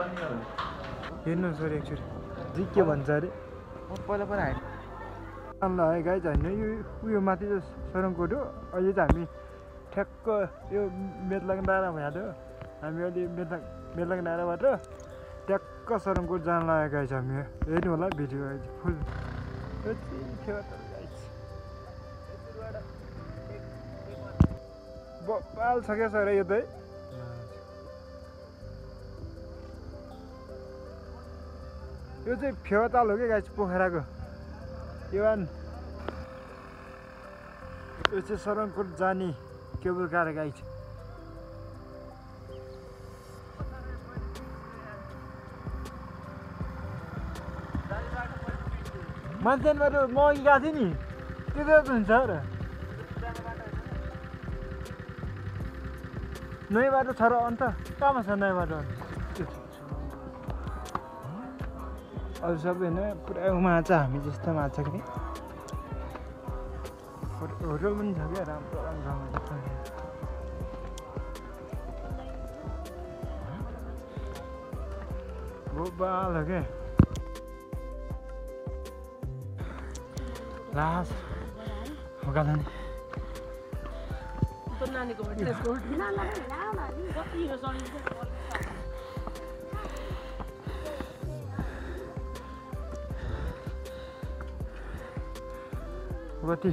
हेर्नुहोस् अरे एकचोटि जी के भन्छ अरे पहिला पहिला हाइट ल है गाइज होइन यो उयो माथि चाहिँ सरङकोट हो अहिले चाहिँ हामी ठ्याक्क यो मेदलाङ डाँडा भइहाल्यो हामी अहिले मेदलाङ डाँडाबाट ट्याक्क सरङकोट जान लागेको गाइज हामी हेर्नु होला भिडियो गाइज फुल बबाल छ क्या सर यो चाहिँ यो चाहिँ फेवाताल हो क्या गाइज पोखराको यो चाहिँ सरङकोट जाने केबल कार गाइज मान्छेबाट म अघि गएको थिएँ नि त्यो त हुन्छ र नयाँ बाटो छ र अन्त कहाँमा छ नयाँ बाटो अरू सबै होइन पुरा माछा हामी जस्तो माछा कि होटल पनि छ क्या राम्रो राम्रो बोबाल हो क्या लास उकालो नि कति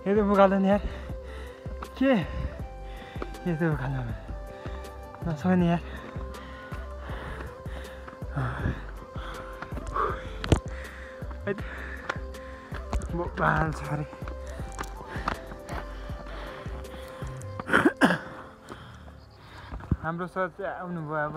ये तो उकालो नि यार के ये तो उकालो नसक्यो नि यार बोबाल छ अरे हाम्रो सर चाहिँ आउनुभयो अब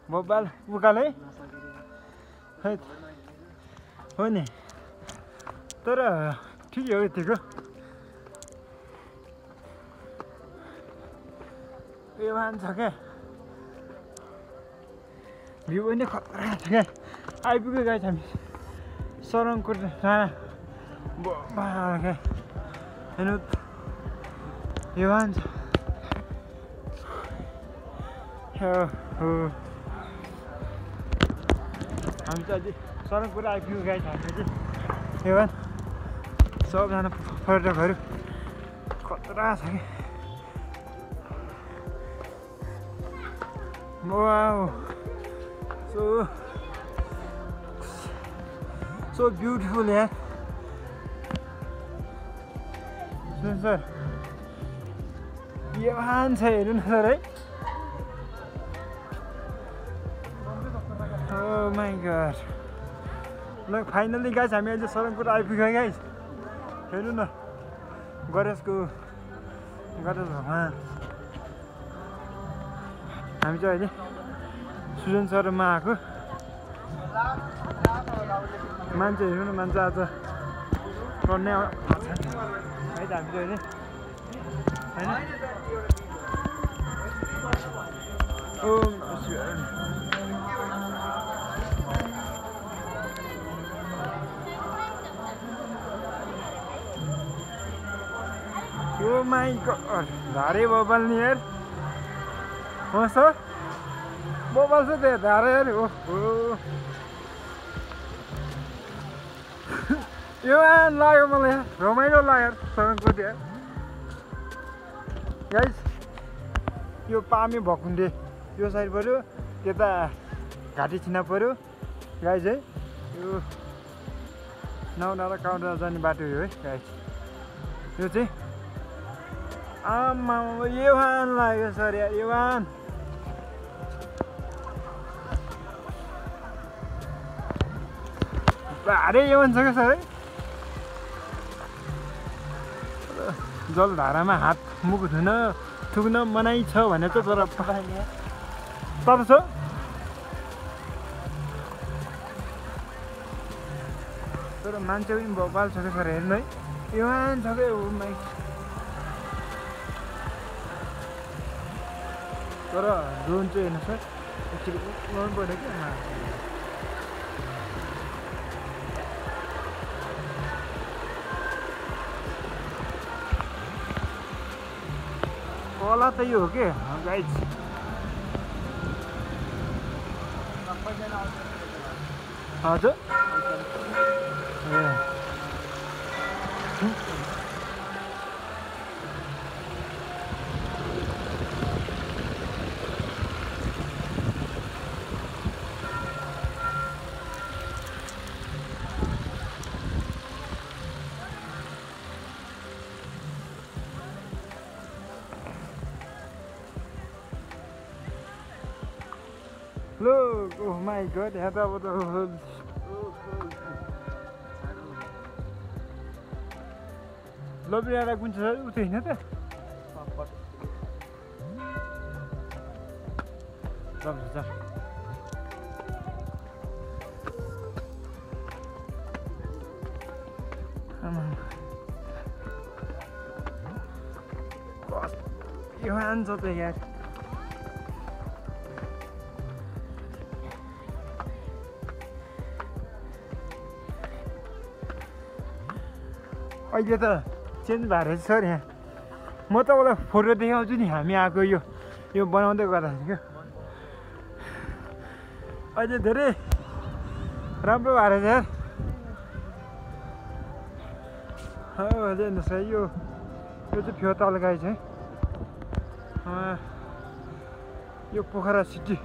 बोबाल उकालो है हो नि तर ठिकै हो यतिको यो वाहन छ क्या भ्यू पनि खतरा छ क्या आइपुग्यो गाइस हामी सरङकोट डाँडा बोबाल क्या हेर्नु यो वाहन छ हामी चाहिँ अझै सरङकोट आइपुग्यो गाइस हामी चाहिँ यो वाहन सबजना पर्यटकहरू खतरा छ कि वाउ so beautiful यार सर यो वाहन छ हेर्नु न सर है oh my god ल फाइनली गाइस हामी अहिले सरङकोट आइपुग्यो गाइस हेर्नु न गणेशको गणेश भगवान् हामी चाहिँ अहिले सुजन सरमा आएको मान्छे हेर्नु न मान्छे आज पढ्ने है त हामी चाहिँ अहिले होइन Oh my god, धारे बबल नि यार हो सर बबल छ त्यो धारे यार ओहो यो लाग्यो मलाई यार रमाइलो लाग्यो सरङकोट यार गाइस यो पामे भकुण्डे यो साइड पऱ्यो त्यता घाटी छिना पऱ्यो गाइस है यो नौनारा काउन्टर जाने बाटो हो है गाइस यो चाहिँ आमा यो वाहन लाग्यो सर यार यो वाहन भारे यो वाहन छ क्या सर है जलधारामा हात मुख धुन थुक्न मनाइ छ भने चाहिँ तर तब छ तर मान्छे पनि बबाल छ क्या सर हेर्नु है यो वाहन छ क्या माइ तर ड्रोन चाहिँ हेर्नु सर एक्चुली उडाउनु पऱ्यो क्या कला त यो हो के गाइज हजुर Look, oh my god, यहाँ त अब त लबिराला कुन छ उतै हैन त चल यो आन्छ त यार अहिले त चेन्ज भएर सर यहाँ म तपाईँलाई फोटो देखाउँछु नि हामी आएको यो बनाउँदै गर्दाखेरि क्या अहिले धेरै राम्रो भएर यार हेर्नुहोस् है यो चाहिँ फ्योताल गाई छ यो पोखरा सिटी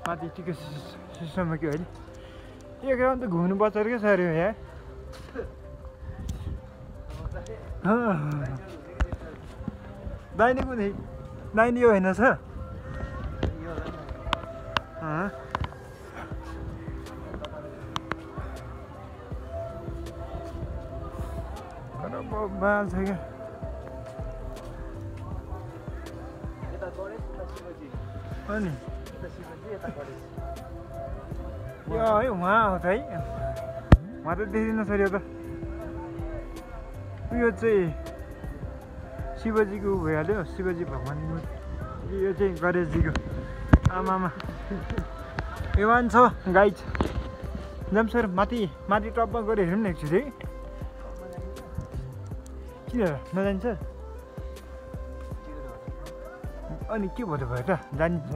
माथि टिकट सिस्टममा के अहिले एक राउन्ड त घुम्नु पर्छ क्या सर यहाँ दाहिने कुनै दाहिने यो होइन सर बाल छ क्या अनि यो है उहाँ हो त है उहाँ त देखिँदैन सर यो त यो चाहिँ शिवजीको भइहाल्यो शिवजी भगवान्को यो चाहिँ गणेशजीको आमामा एवान छ गाई छ जाम सर माथि टपमा गएर हेरौँ न एकचोटि है किन नजान्छ अनि के भयो त जान्छ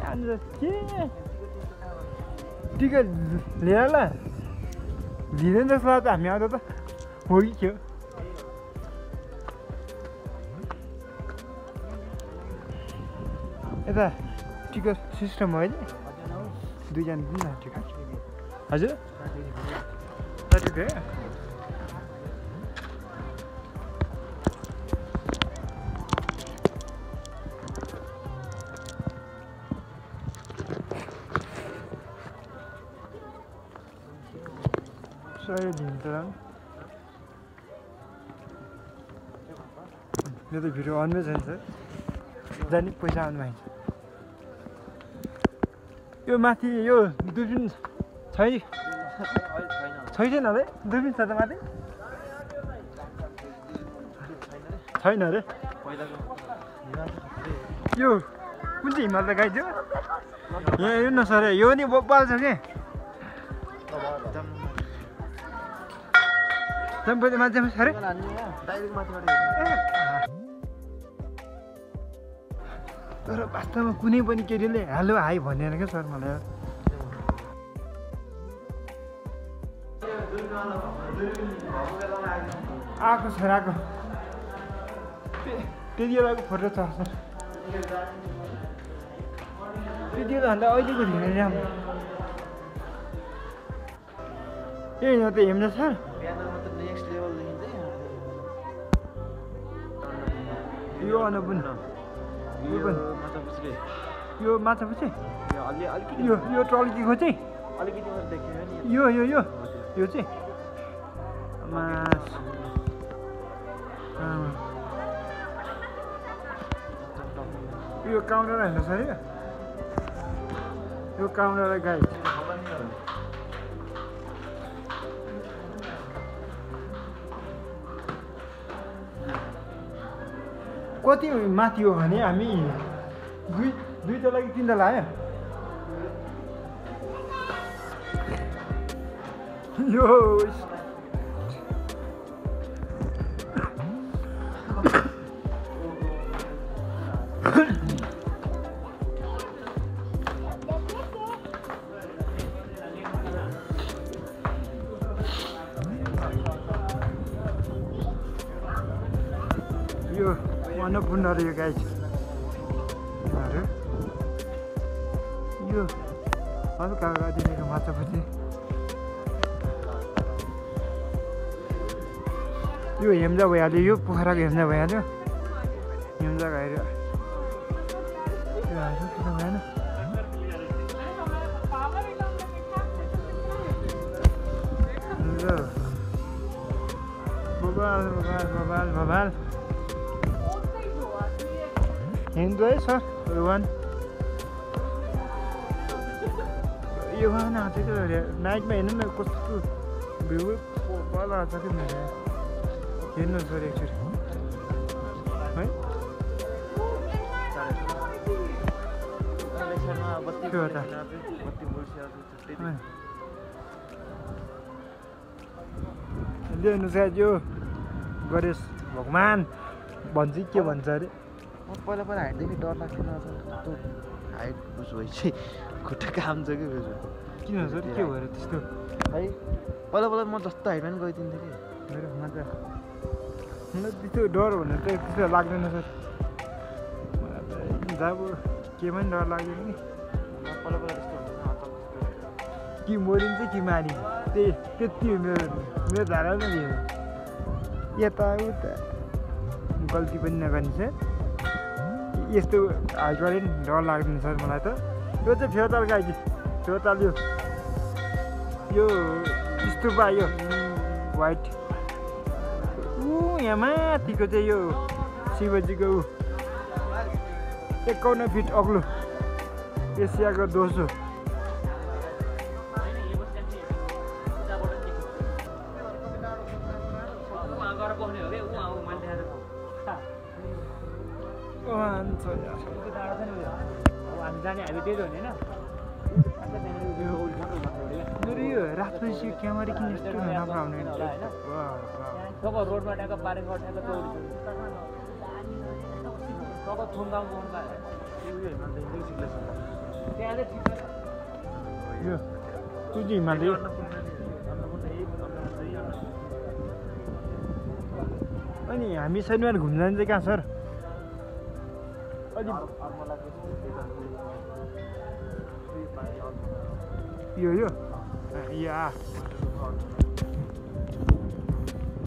के टिकट लिएर ल लिँदैन जस्तो त हामी आउँदा त हो कि के हो यता टिकट सिस्टम हो अहिले दुईजना दिनु न टिकट हजुर 30 रुपियाँ सही दिन्छ यो त भिडियो अनमै छैन सर जाने पैसा आउनु भइन्छ यो माथि यो दुर्बिन छैन अरे दुर्बिन छ त माथि छैन अरे यो कुन चाहिँ हिमाल त गाई थियो यहाँ हेर्नु न सर यो नि पाल्छ कि जम्पले मान्छेमा सर तर वास्तवमा कुनै पनि केटीले हेलो हाई भनेर क्या सर मलाई आएको सर आएको त्यति बेलाको फोटो छ सर त्यति बेलाभन्दा अहिलेको धेरै राम्रो ए यहाँ त हेर्नु सर यो अनुपुन यो माछा पुछे यो ट्रलीको चाहिँ यो चाहिँ यो काउन्टर होइन सर यो काउन्टर गाई कति माथि हो भने हामी दुई तला कि 3 तला आयो यो यो अन्नपूर्ण यो गाई यो हल्का दिनेको माछापछि यो हेम्जा भइहाल्यो यो पोखराको हेम्जा भइहाल्यो हेम्जा गाएर भएन बबाल हिँड्दो है सर रोहन यो वाहन आँचेको नाइटमा हेर्नु न कस्तो भ्यू बल आउँछ कि मेरो हेर्नु सर एकचोटि है ल्याउनु सायद यो गणेश भगवान् भन्छ के भन्छ अरे पहिला हाइटदेखि डर लाग्थेन हाइट उस भएपछि खुट्टा काम छ कि किन सर के भएर त्यस्तो है पहिला म जस्तो हाइटमा पनि गइदिन्थेँ कि मेरो मजा त्यस्तो डर भनेर त त्यस्तो लाग्दैन सर जब केमा पनि डर लाग्दैन नि पहिला त्यस्तो कि मरिन्छ कि मारिन्छ त्यति हो मेरो धारा नै हो यताउता गल्ती पनि नगर्ने सर यस्तो हाइटबाट नि डर लाग्दैन सर मलाई त यो चाहिँ फेउताल गाई फेउताल यो स्तुपा यो वाइट यहाँ माथिको चाहिँ यो शिवजीको 51 फिट अग्लो एसियाको दोस्रो मेरो यो रातो क्यामेरा किन यस्तो नपाउने रोडमा ट्याक्क पारेको ट्याक्क चौरी टक्क थुङ्गा यो तुझी हिमालय अनि हामी शनिबार घुम्न जान्छ कहाँ सर अलि यो या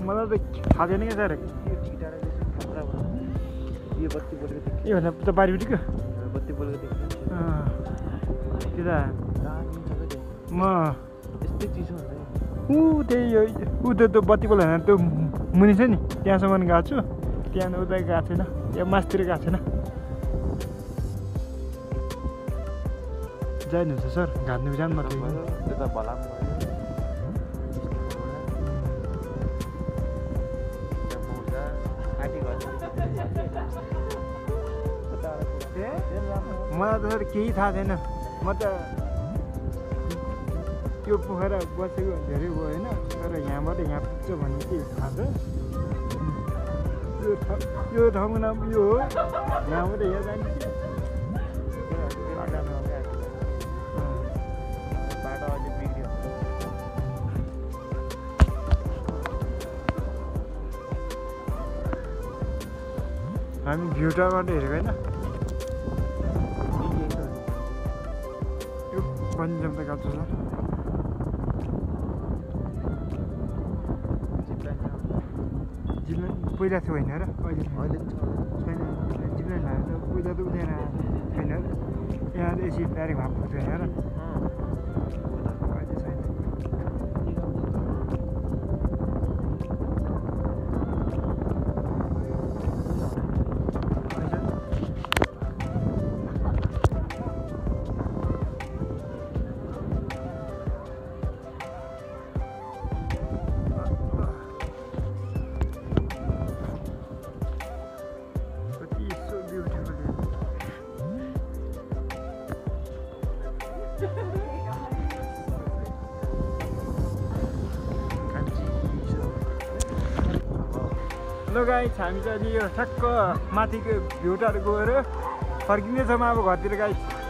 मलाई त थाहा छैन क्या सर यो बत्ती बोलेको यो भन्दा त बारीपट्टिको बत्ती बोलेको त्यता म यस्तै चिसो हुन्छ त्यही यो त्यो बत्ती बोल होइन त्यो मुनि छ नि त्यहाँसम्म गएको छु त्यहाँ उता गएको छैन यहाँ मासतिर गएको छैन जानुहुन्छ सर घाट्नु जानु मात्रै त्यता भलाम मलाई त सर केही थाहा छैन म त त्यो पोखरा बसेको धेरै भयो होइन तर यहाँबाट यहाँ पुग्छ भन्ने के थाहा छ यो ठाउँको नाम यो हो यहाँबाट यहाँ जाने बाटो अलि बिग्रियो हामी भ्युटाबाट हेरेको होइन यो पन्जाब त गाउँछ सर जिल्ला पहिला थियो होइन र अहिले छैन जिल्ला लाग्छ पहिला त उठेन छैन र यहाँ त यसरी डाइरेक्ट भए पुग्छ होइन र अहिले छैन हेलो गाइस हामी चाहिँ अहिले यो ठ्याक्क माथिको भ्युटाहरू गएर फर्किँदैछौँ अब घरतिर गाइस